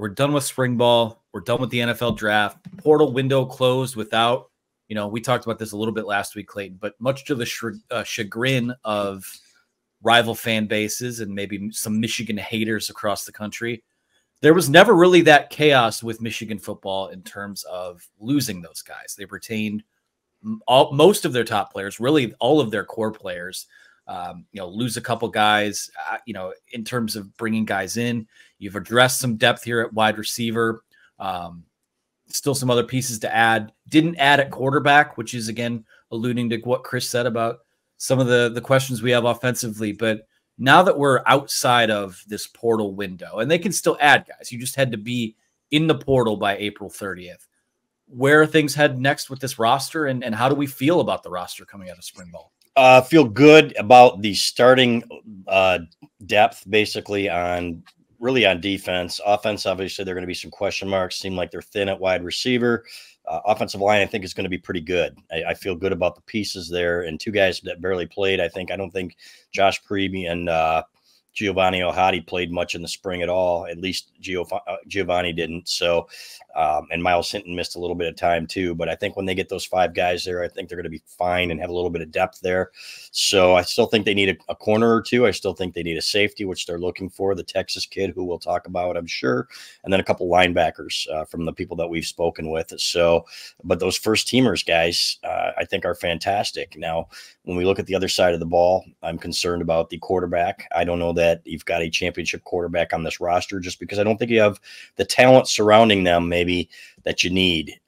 we're done with spring ball. We're done with the NFL draft. Portal window closed without, we talked about this a little bit last week, Clayton, but much to the chagrin of rival fan bases and maybe some Michigan haters across the country, there was never really that chaos with Michigan football in terms of losing those guys. They retained most of their top players, really all of their core players. Lose a couple guys, in terms of bringing guys in. You've addressed some depth here at wide receiver. Still some other pieces to add. Didn't add at quarterback, which is, again, alluding to what Chris said about some of the questions we have offensively. But now that we're outside of this portal window, and they can still add guys, you just had to be in the portal by April 30th. Where are things head next with this roster, and how do we feel about the roster coming out of spring ball? Feel good about the starting depth, basically, on defense. Offense, obviously, there are going to be some question marks. Seem like they're thin at wide receiver. Offensive line, I think, is going to be pretty good. I feel good about the pieces there. And two guys that barely played, I don't think Josh Preeby and Giovanni Ohadi played much in the spring at all. At least Giovanni didn't. So, and Miles Hinton missed a little bit of time too. But I think when they get those five guys there, I think they're going to be fine and have a little bit of depth there. So I still think they need a corner or two. I still think they need a safety, which they're looking for. The Texas kid, who we'll talk about, I'm sure. And then a couple linebackers from the people that we've spoken with. So, but those first teamers, guys, I think are fantastic. Now, when we look at the other side of the ball, I'm concerned about the quarterback. I don't know that you've got a championship quarterback on this roster, just because I don't think you have the talent surrounding them maybe that you need.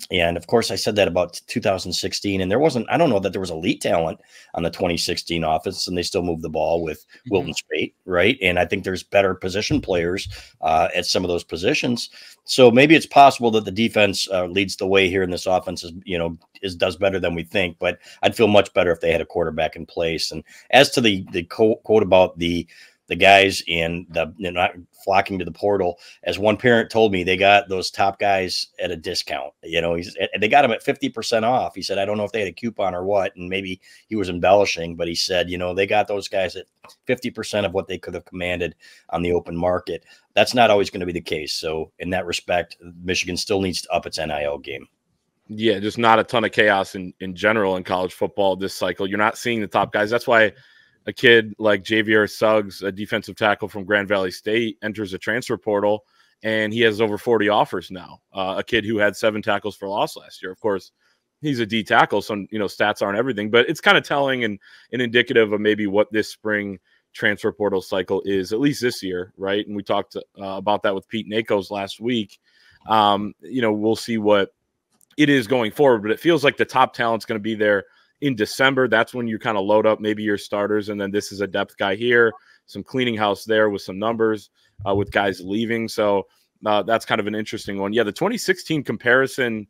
And of course, I said that about 2016, and I don't know that there was elite talent on the 2016 offense, and they still moved the ball with Wilton Spate, right? And I think there's better position players at some of those positions. So maybe it's possible that the defense leads the way here, and this offense does better than we think. But I'd feel much better if they had a quarterback in place. And as to the quote about the guys and not flocking to the portal, as one parent told me, they got those top guys at a discount. They got them at 50% off. He said, I don't know if they had a coupon or what, and maybe he was embellishing, but he said, they got those guys at 50% of what they could have commanded on the open market. That's not always going to be the case. So in that respect, Michigan still needs to up its NIL game. Yeah, just not a ton of chaos in general in college football this cycle. You're not seeing the top guys. That's why a kid like Javier Suggs, a defensive tackle from Grand Valley State, enters a transfer portal, and he has over 40 offers now. A kid who had 7 tackles for loss last year. Of course, he's a D tackle, so stats aren't everything, but it's kind of telling and indicative of maybe what this spring transfer portal cycle is, at least this year, right? And we talked about that with Pete Nakos last week. We'll see what it is going forward, but it feels like the top talent's going to be there in December. That's when you kind of load up maybe your starters, and then this is a depth guy here, some cleaning house there with some numbers with guys leaving. So that's kind of an interesting one. Yeah, the 2016 comparison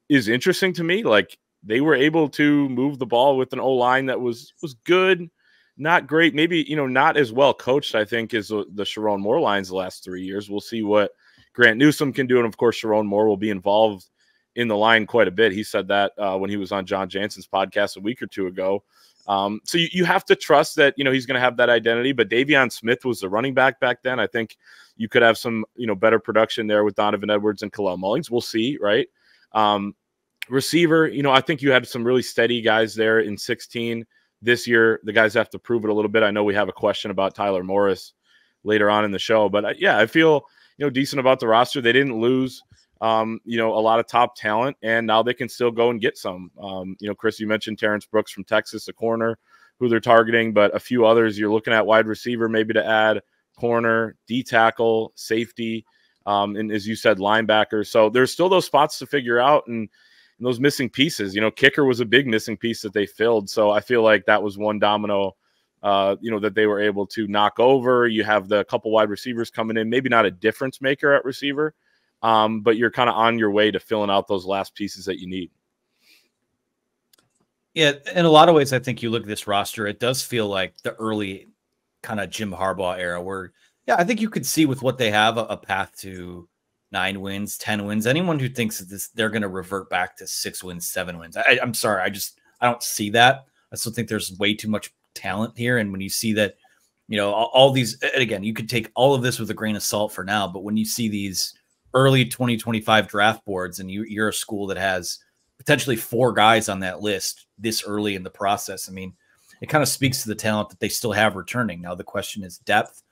is interesting to me. Like, they were able to move the ball with an O-line that was good, not great, maybe not as well coached, I think, as the Sherrone Moore lines the last 3 years. We'll see what Grant Newsome can do, and of course Sherrone Moore will be involved in the line quite a bit. He said that when he was on John Jansen's podcast a week or two ago. So you have to trust that, he's going to have that identity. But Davion Smith was the running back then. I think you could have some, better production there with Donovan Edwards and Kalel Mullings. We'll see, right? Receiver, I think you had some really steady guys there in 16. This year, the guys have to prove it a little bit. I know we have a question about Tyler Morris later on in the show. But, I feel, decent about the roster. They didn't lose a lot of top talent, and now they can still go and get some. Chris, you mentioned Terrence Brooks from Texas, a corner who they're targeting, but a few others you're looking at wide receiver, maybe to add corner, D tackle, safety, and as you said, linebacker. So there's still those spots to figure out, and those missing pieces. Kicker was a big missing piece that they filled. So I feel like that was one domino, that they were able to knock over. You have the couple wide receivers coming in, maybe not a difference maker at receiver, but you're kind of on your way to filling out those last pieces that you need. Yeah, in a lot of ways, I think you look at this roster, it does feel like the early kind of Jim Harbaugh era where, I think you could see with what they have a path to 9 wins, 10 wins. Anyone who thinks that they're going to revert back to 6 wins, 7 wins, I'm sorry. I don't see that. I still think there's way too much talent here. And when you see that you know, all these, and again, you could take all of this with a grain of salt for now, but when you see these early 2025 draft boards and you're a school that has potentially 4 guys on that list this early in the process, I mean, it kind of speaks to the talent that they still have returning. Now, the question is depth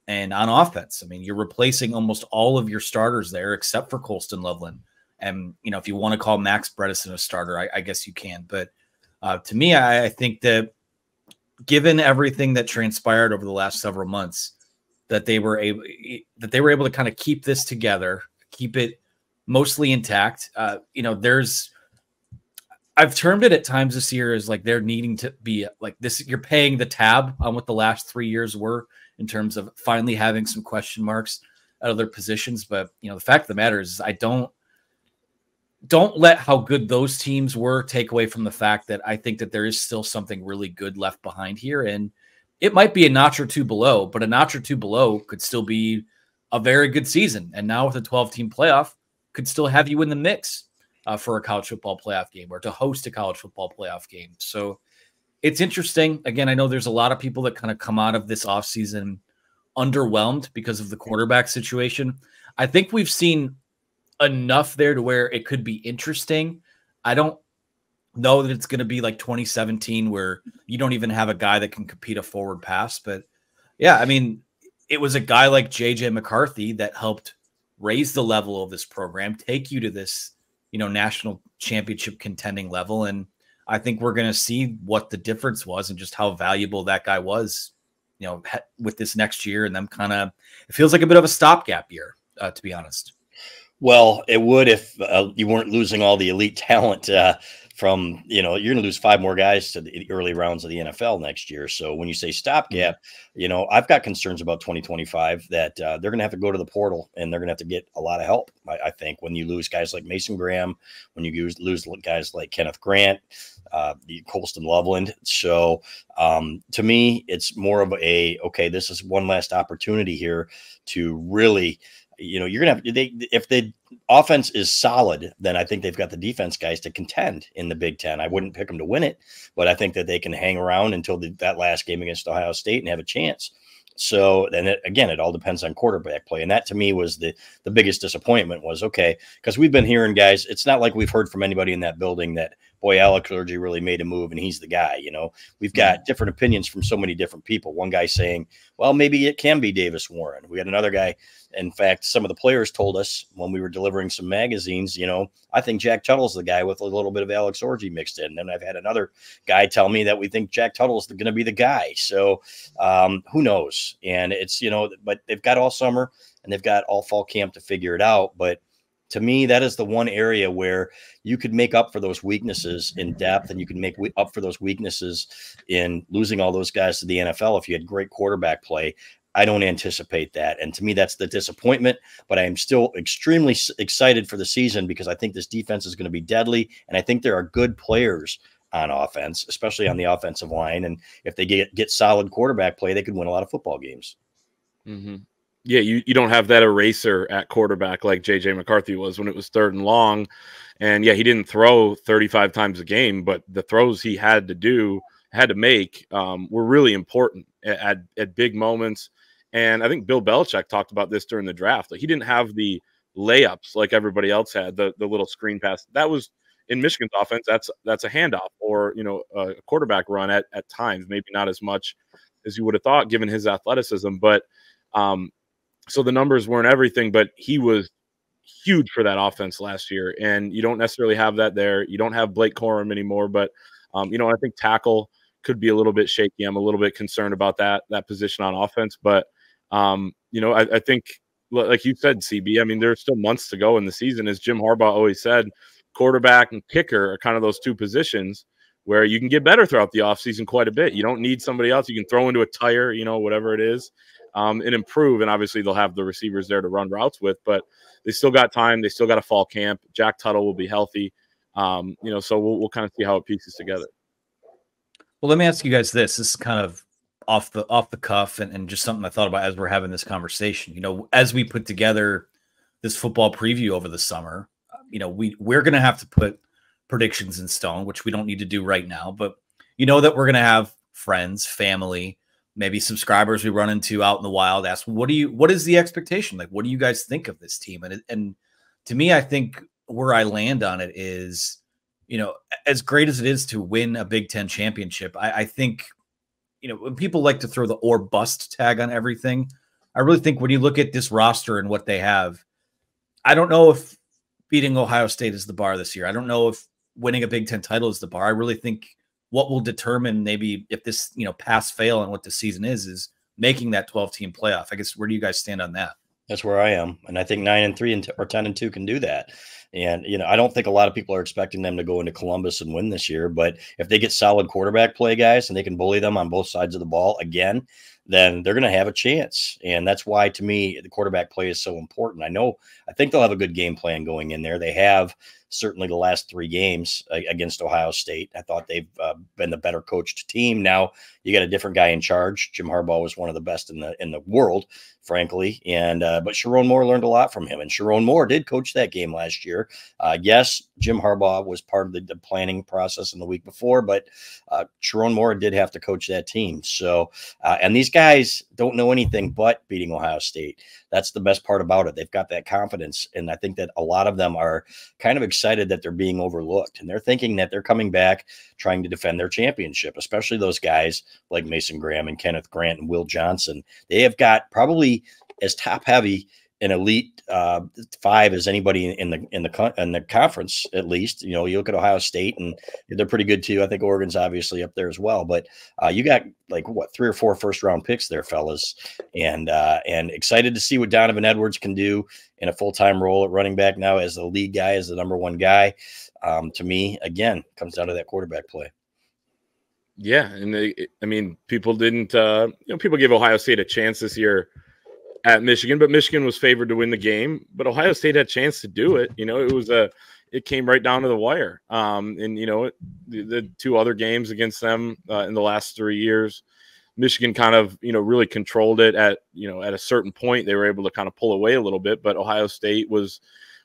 and on offense. I mean, you're replacing almost all of your starters there except for Colston Loveland. And, you know, if you want to call Max Bredesen a starter, I guess you can. But to me, I think that given everything that transpired over the last several months, that they were able to kind of keep this together, keep it mostly intact. You know, I've termed it at times this year as like they're needing to be like this. You're paying the tab on what the last 3 years were in terms of finally having some question marks at other positions. But, you know, the fact of the matter is I don't let how good those teams were take away from the fact that I think that there is still something really good left behind here. And it might be a notch or two below, but a notch or two below could still be a very good season. And now with a 12-team playoff could still have you in the mix for a college football playoff game or to host a college football playoff game. So it's interesting. Again, I know there's a lot of people that kind of come out of this offseason underwhelmed because of the quarterback situation. I think we've seen enough there to where it could be interesting. I don't know that it's going to be like 2017 where you don't even have a guy that can compete a forward pass. But yeah, I mean, it was a guy like JJ McCarthy that helped raise the level of this program, take you to this, you know, national championship contending level. And I think we're going to see what the difference was and just how valuable that guy was, you know, with this next year. And them kind of, it feels like a bit of a stopgap year, to be honest. Well, it would if you weren't losing all the elite talent from, you know, you're going to lose 5 more guys to the early rounds of the NFL next year. So when you say stopgap, you know, I've got concerns about 2025 that they're going to have to go to the portal and they're going to have to get a lot of help. I think when you lose guys like Mason Graham, when you lose guys like Kenneth Grant, the Colston Loveland. So to me, it's more of okay, this is one last opportunity here to really, you know, you're going to have, if the offense is solid, then I think they've got the defense guys to contend in the Big Ten. I wouldn't pick them to win it, but I think that they can hang around until that last game against Ohio State and have a chance. So then again, it all depends on quarterback play. And that to me was the biggest disappointment was, okay, because we've been hearing guys, it's not like we've heard from anybody in that building that, boy, Alec Clergy really made a move and he's the guy. You know, we've got different opinions from so many different people. One guy saying, well, maybe it can be Davis Warren. We had another guy. In fact, some of the players told us when we were delivering some magazines, you know, I think Jack Tuttle's the guy with a little bit of Alex Orji mixed in. And then I've had another guy tell me that we think Jack Tuttle's going to be the guy. So who knows? And it's, you know, but they've got all summer and they've got all fall camp to figure it out. But to me, that is the one area where you could make up for those weaknesses in depth, and you can make up for those weaknesses in losing all those guys to the NFL if you had great quarterback play. I don't anticipate that. And to me, that's the disappointment. But I am still extremely excited for the season because I think this defense is going to be deadly. And I think there are good players on offense, especially on the offensive line. And if they get solid quarterback play, they could win a lot of football games. Mm-hmm. Yeah, you don't have that eraser at quarterback like J.J. McCarthy was when it was 3rd and long. And, yeah, he didn't throw 35 times a game, but the throws he had to make were really important at big moments. And I think Bill Belichick talked about this during the draft. Like, he didn't have the layups like everybody else had, the little screen pass. That was in Michigan's offense. That's a handoff or, you know, a quarterback run at times, maybe not as much as you would have thought given his athleticism. But so the numbers weren't everything, but he was huge for that offense last year. And you don't necessarily have that there. You don't have Blake Corum anymore, but you know, I think tackle could be a little bit shaky. I'm a little bit concerned about that position on offense, but you know, I think like you said, CB, I mean, there's still months to go in the season. As Jim Harbaugh always said, quarterback and kicker are kind of those 2 positions where you can get better throughout the offseason quite a bit. You don't need somebody else. You can throw into a tire, you know, whatever it is, and improve. And obviously they'll have the receivers there to run routes with, but they still got time. They still got a fall camp. Jack Tuttle will be healthy. You know, so we'll kind of see how it pieces together. Well, let me ask you guys this. This is kind of off the cuff and just something I thought about as we're having this conversation. You know, as we put together this football preview over the summer, you know, we're going to have to put predictions in stone, which we don't need to do right now, but you know that we're going to have friends, family, maybe subscribers we run into out in the wild ask, what is the expectation? Like, what do you guys think of this team? And to me, I think where I land on it is, as great as it is to win a Big Ten championship, I think, when people like to throw the or bust tag on everything, I really think when you look at this roster and what they have, I don't know if beating Ohio State is the bar this year. I don't know if winning a Big Ten title is the bar. I really think what will determine maybe if this, pass fail and what the season is making that 12-team playoff. I guess, where do you guys stand on that? That's where I am. And I think 9-3 or 10-2 can do that. And, I don't think a lot of people are expecting them to go into Columbus and win this year, but if they get solid quarterback play, guys, and they can bully them on both sides of the ball again, then they're going to have a chance. And that's why, to me, the quarterback play is so important. I think they'll have a good game plan going in there. They have certainly the last 3 games against Ohio State. I thought they've been the better coached team. Now you got a different guy in charge. Jim Harbaugh was one of the best in the world, frankly. And but Sherrone Moore learned a lot from him. And Sherrone Moore did coach that game last year. Yes, Jim Harbaugh was part of the planning process in the week before, but Sherrone Moore did have to coach that team. So, and these guys don't know anything but beating Ohio State. That's the best part about it. They've got that confidence. And I think that a lot of them are kind of excited that they're being overlooked. And they're thinking that they're coming back trying to defend their championship, especially those guys like Mason Graham and Kenneth Grant and Will Johnson. They have got probably as top heavy an elite 5 as anybody in the conference, at least. You look at Ohio State and they're pretty good too. I think Oregon's obviously up there as well, but you got like 3 or 4 first-round picks there, fellas, and excited to see what Donovan Edwards can do in a full-time role at running back now as the lead guy, as the number 1 guy. To me, again, comes down to that quarterback play. Yeah, and people didn't. People gave Ohio State a chance this year at Michigan, but Michigan was favored to win the game. But Ohio State had a chance to do it. It came right down to the wire. The 2 other games against them in the last 3 years, Michigan kind of really controlled it at a certain point. They were able to kind of pull away a little bit, but Ohio State was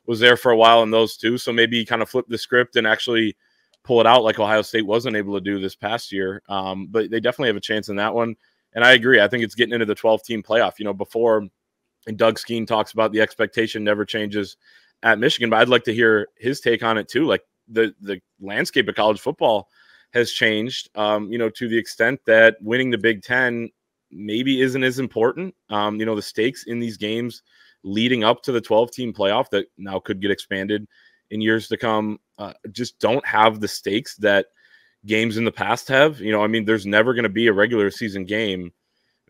there for a while in those 2. So maybe kind of flip the script and actually pull it out like Ohio State wasn't able to do this past year. But they definitely have a chance in that one. And I agree. I think it's getting into the 12-team playoff. Before, and Doug Skeen talks about the expectation never changes at Michigan, but I'd like to hear his take on it too. Like the landscape of college football has changed, to the extent that winning the Big Ten maybe isn't as important. The stakes in these games leading up to the 12-team playoff that now could get expanded in years to come just don't have the stakes that games in the past have. There's never going to be a regular season game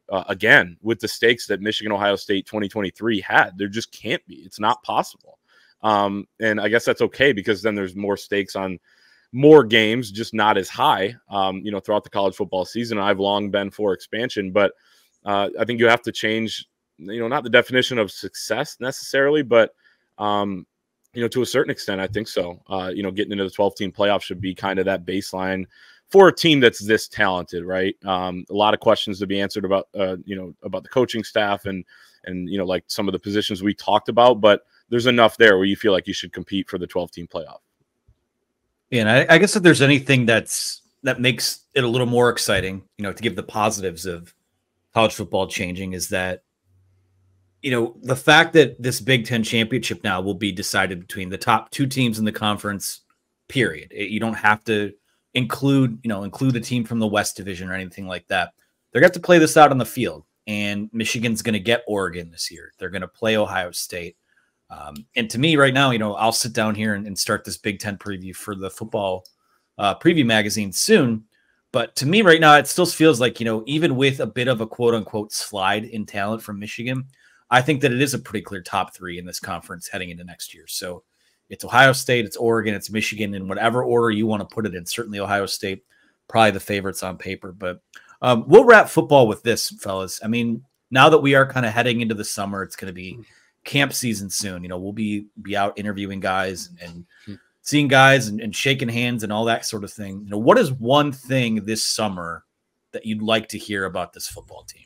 again with the stakes that Michigan Ohio State 2023 had. There just can't be. It's not possible. And I guess that's okay, because then there's more stakes on more games, just not as high, throughout the college football season. I've long been for expansion, but I think you have to change, not the definition of success necessarily, but to a certain extent, I think so. Getting into the 12-team playoff should be kind of that baseline for a team that's this talented, right? A lot of questions to be answered about, about the coaching staff and like some of the positions we talked about, but there's enough there where you feel like you should compete for the 12-team playoff. Yeah, and I guess if there's anything that makes it a little more exciting, to give the positives of college football changing, is that the fact that this Big Ten championship now will be decided between the top 2 teams in the conference, period. You don't have to include a team from the West Division or anything like that. They're going to play this out on the field, and Michigan's going to get Oregon this year. They're going to play Ohio State. And to me right now, I'll sit down here and start this Big Ten preview for the football preview magazine soon. But to me right now, it still feels like, even with a bit of a quote unquote slide in talent from Michigan, I think that it is a pretty clear top 3 in this conference heading into next year. So it's Ohio State, it's Oregon, it's Michigan, in whatever order you want to put it in. Certainly Ohio State, probably the favorites on paper. But we'll wrap football with this, fellas. Now that we are kind of heading into the summer, it's going to be camp season soon. We'll be out interviewing guys and seeing guys and shaking hands and all that sort of thing. What is one thing this summer that you'd like to hear about this football team?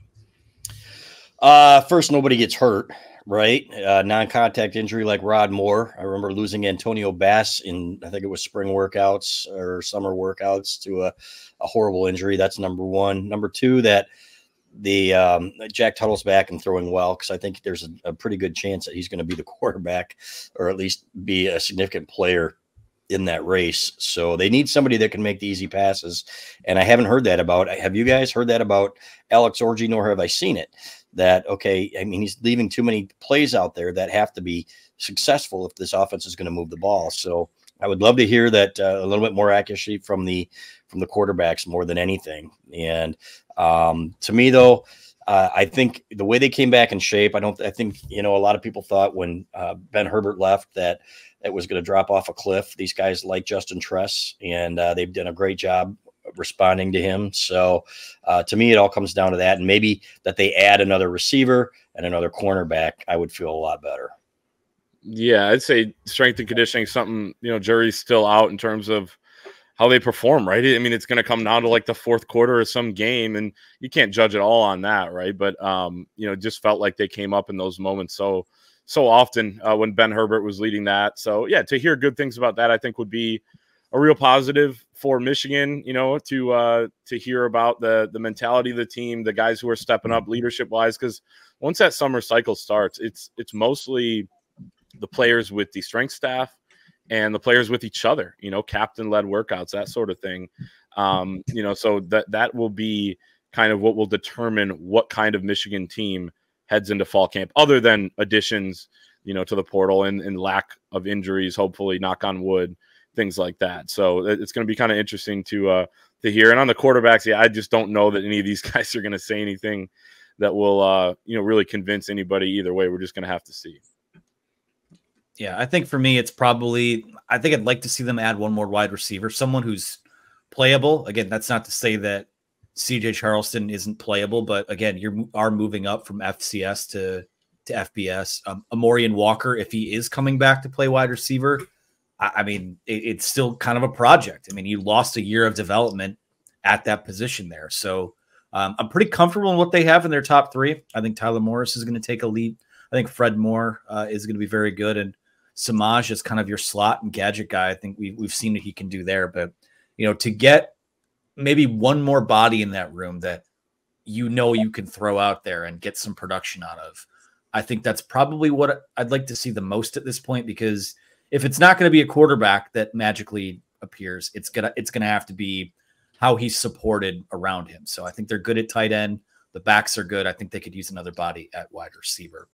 First, nobody gets hurt, right? Non-contact injury like Rod Moore. I remember losing Antonio Bass in, I think it was spring workouts or summer workouts, to a horrible injury. That's number 1. Number 2, that Jack Tuttle's back and throwing well, because I think there's a pretty good chance that he's going to be the quarterback, or at least be a significant player in that race. So they need somebody that can make the easy passes. And I haven't heard that about. Have you guys heard that about Alex Orji? Nor have I seen it. That, okay, I mean, he's leaving too many plays out there that have to be successful if this offense is going to move the ball. So I would love to hear that a little bit more accuracy from the quarterbacks more than anything. And to me, though, I think the way they came back in shape, I think, a lot of people thought when Ben Herbert left that it was going to drop off a cliff. These guys like Justin Tress, and they've done a great job responding to him. So to me, it all comes down to that. And maybe that they add another receiver and another cornerback, I would feel a lot better. Yeah, I'd say strength and conditioning, something, jury's still out in terms of how they perform, right? I mean, it's going to come down to like the fourth quarter of some game, and you can't judge it all on that, right? But, just felt like they came up in those moments so often when Ben Herbert was leading that. So, yeah, to hear good things about that, I think would be a real positive for Michigan, to hear about the mentality of the team, the guys who are stepping up leadership-wise, because once that summer cycle starts, it's mostly the players with the strength staff and the players with each other, captain-led workouts, that sort of thing. So that will be kind of what will determine what kind of Michigan team heads into fall camp, other than additions, to the portal and lack of injuries, hopefully, knock on wood, things like that. So it's going to be kind of interesting to hear. And on the quarterbacks, yeah, I just don't know that any of these guys are going to say anything that will, really convince anybody either way. We're just going to have to see. Yeah, I think for me, it's probably, I think I'd like to see them add one more wide receiver, someone who's playable. Again, that's not to say that CJ Charleston isn't playable, but again, you are moving up from FCS to FBS. Amorian Walker, if he is coming back to play wide receiver, I mean, it's still kind of a project. I mean, you lost a year of development at that position there. So I'm pretty comfortable in what they have in their top three. I think Tyler Morris is going to take a leap. I think Fred Moore is going to be very good. And Samaj is kind of your slot and gadget guy. I think we've seen what he can do there. But, to get maybe one more body in that room that you can throw out there and get some production out of, I think that's probably what I'd like to see the most at this point, because if it's not going to be a quarterback that magically appears, it's gonna have to be how he's supported around him. So I think they're good at tight end. The backs are good. I think they could use another body at wide receiver.